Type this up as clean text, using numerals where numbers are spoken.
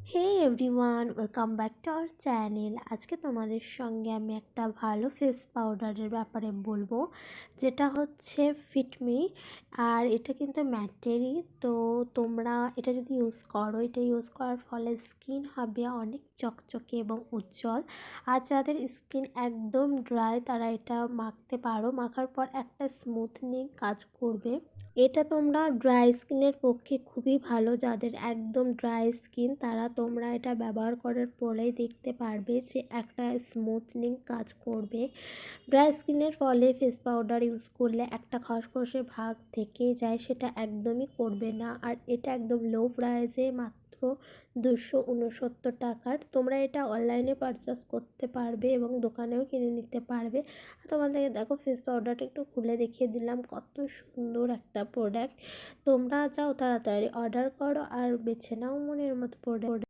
Hey everyone, welcome back to our channel. আজকে তোমাদের সঙ্গে আমি একটা ভালো ফেস পাউডারের ব্যাপারে বলবো, যেটা হচ্ছে ফিটমি। আর এটা কিন্তু ম্যাটেরই। তো তোমরা এটা যদি ইউজ করো, এটা ইউজ করার ফলে স্কিন হবে অনেক চকচকে এবং উজ্জ্বল। আর যাদের স্কিন একদম ড্রাই তারা এটা মাখতে পারো। মাখার পর একটা স্মুথনিং কাজ করবে। এটা তোমরা ড্রাই স্কিনের পক্ষে খুবই ভালো। যাদের একদম ড্রাই স্কিন তারা তোমরা এটা ব্যবহার করার পরেই দেখতে পারবে যে একটা স্মুথনিং কাজ করবে। ড্রাই স্কিনের ফলে ফেস পাউডার ইউজ করলে একটা খসখসে ভাগ থেকে যায়, সেটা একদমই করবে না। আর এটা একদম লো প্রাইসে, মাত্র 269 টাকার। তোমরা এটা অনলাইনে পারচেস করতে পারবে এবং দোকানেও কিনে নিতে পারবে। তোমাদেরকে দেখো ফেস পাউডারটা একটু খুলে দেখিয়ে দিলাম, কত সুন্দর একটা প্রোডাক্ট। তোমরা যাও তাড়াতাড়ি অর্ডার করো আর বেছে নাও মনের মতো প্রোডাক্ট।